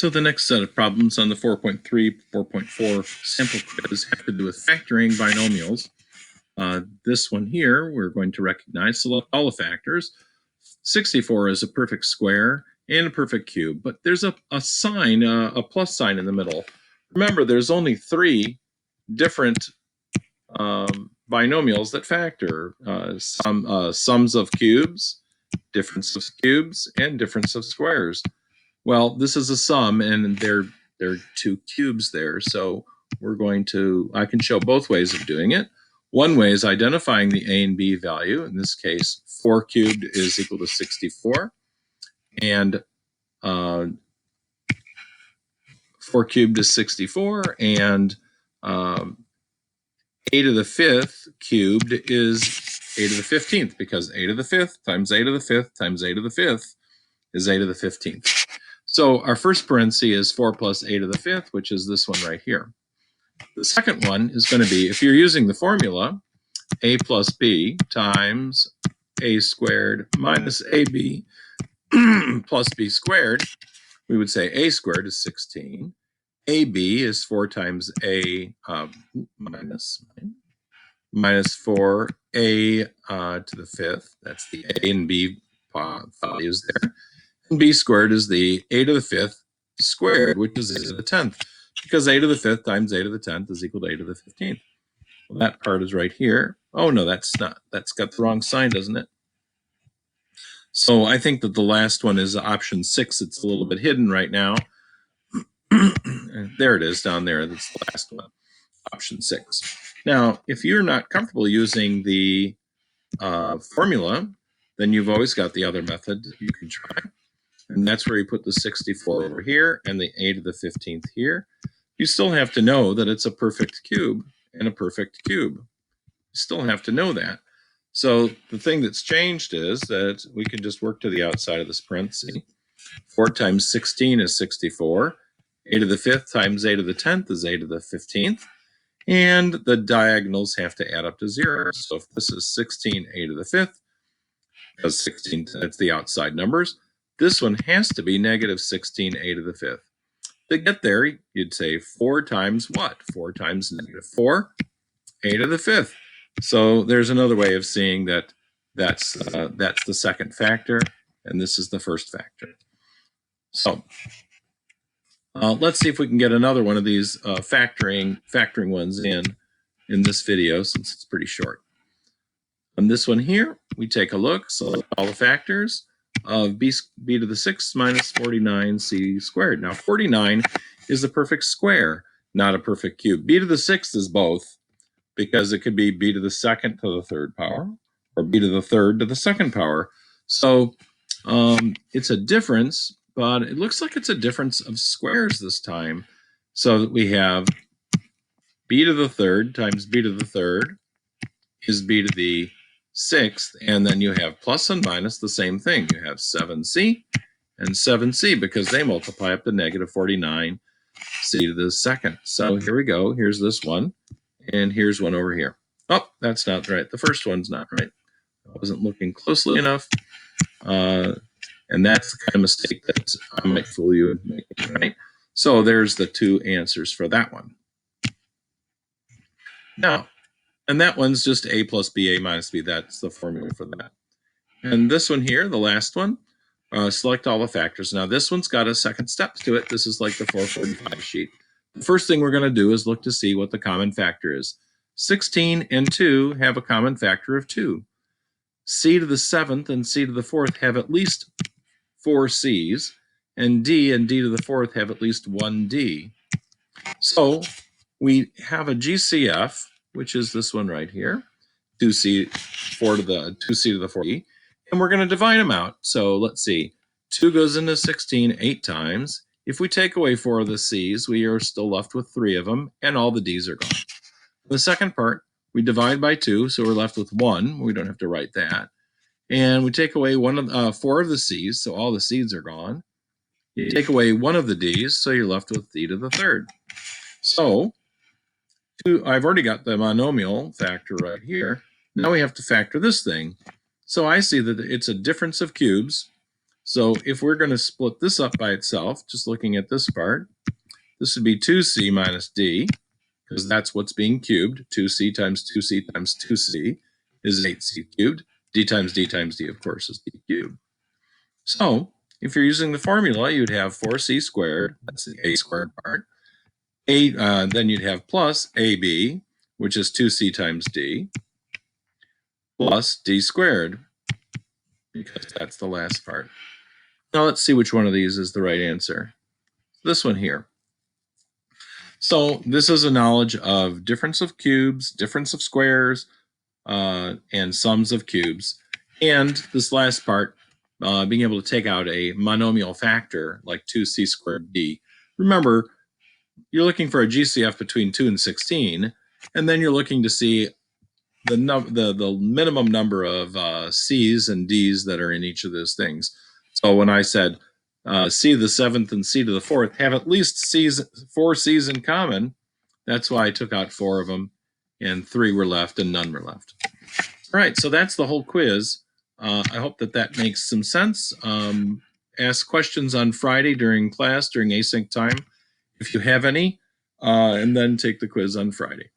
So the next set of problems on the 4.3, 4.4 sample quiz have to do with factoring binomials. This one here, we're going to recognize, select all the factors. 64 is a perfect square and a perfect cube, but there's a sign, a plus sign in the middle. Remember, there's only three different binomials that factor. Sums of cubes, difference of cubes, and difference of squares. Well, this is a sum, and there are two cubes there. So I can show both ways of doing it. One way is identifying the a and b value. In this case, 4 cubed is equal to 64. And 4 cubed is 64. And a to the 5th cubed is a to the 15th, because a to the 5th times a to the 5th times a to the 5th is a to the 15th. So our first parenthesis is 4 plus a to the 5th, which is this one right here. The second one is going to be, if you're using the formula, a plus b times a squared minus ab plus b squared, we would say a squared is 16. ab is 4 times a minus 4a to the 5th. That's the a and b values there. And b squared is the a to the 5th squared, which is a to the 10th, because a to the 5th times a to the 10th is equal to a to the 15th. Well, that part is right here. Oh, no, that's not. That's got the wrong sign, doesn't it? So I think that the last one is option 6. It's a little bit hidden right now. There it is down there. That's the last one, option 6. Now, if you're not comfortable using the formula, then you've always got the other method you can try. And that's where you put the 64 over here and the a to the 15th here. You still have to know that it's a perfect cube and a perfect cube. You still have to know that. So the thing that's changed is that we can just work to the outside of this parenthesis. 4 times 16 is 64. A to the 5th times a to the 10th is a to the 15th. And the diagonals have to add up to 0. So if this is 16 a to the 5th, because 16, that's the outside numbers, this one has to be negative 16 a to the 5th. To get there, you'd say 4 times what? 4 times negative 4, a to the 5th. So there's another way of seeing that that's the second factor, and this is the first factor. So let's see if we can get another one of these factoring ones in this video, since it's pretty short. On this one here, we take a look, select all the factors of b to the 6th minus 49c squared. Now 49 is a perfect square, not a perfect cube. B to the 6th is both, because it could be b to the 2nd to the 3rd power, or b to the 3rd to the 2nd power. So it's a difference, but it looks like it's a difference of squares this time. So that we have b to the 3rd times b to the 3rd is b to the 6th, and then you have plus and minus the same thing. You have 7c and 7c, because they multiply up to negative 49c to the 2nd. So here we go. Here's this one, and here's one over here. Oh, that's not right. The first one's not right. I wasn't looking closely enough. And that's the kind of mistake that I might fool you into making, right? So there's the two answers for that one. Now, and that one's just a plus b, a minus b. That's the formula for that. And this one here, the last one, select all the factors. Now this one's got a second step to it. This is like the 445 sheet. The first thing we're going to do is look to see what the common factor is. 16 and 2 have a common factor of 2. C to the 7th and C to the 4th have at least 4 C's, and D to the 4th have at least 1 D. So we have a GCF, which is this one right here, 2C to the 4D, and we're going to divide them out. So let's see, 2 goes into 16 8 times. If we take away 4 of the C's, we are still left with 3 of them, and all the D's are gone. The second part, we divide by 2, so we're left with 1. We don't have to write that. And we take away 4 of the C's, so all the C's are gone. You take away 1 of the D's, so you're left with D to the 3rd. So I've already got the monomial factor right here. Now we have to factor this thing. So I see that it's a difference of cubes. So if we're going to split this up by itself, just looking at this part, this would be 2c minus d, because that's what's being cubed. 2c times 2c times 2c is 8c cubed. D times d times d, of course, is d cubed. So if you're using the formula, you'd have 4c squared, that's the a squared part. Then you'd have plus ab, which is 2c times d, plus d squared, because that's the last part. Now let's see which one of these is the right answer. This one here. So this is a knowledge of difference of cubes, difference of squares, and sums of cubes. And this last part, being able to take out a monomial factor like 2c squared d. Remember, you're looking for a GCF between 2 and 16, and then you're looking to see the minimum number of C's and D's that are in each of those things. So when I said C to the 7th and C to the 4th have at least 4 C's in common, that's why I took out 4 of them, and 3 were left and none were left. All right, so that's the whole quiz. I hope that makes some sense. Ask questions on Friday during class, during async time, if you have any, and then take the quiz on Friday.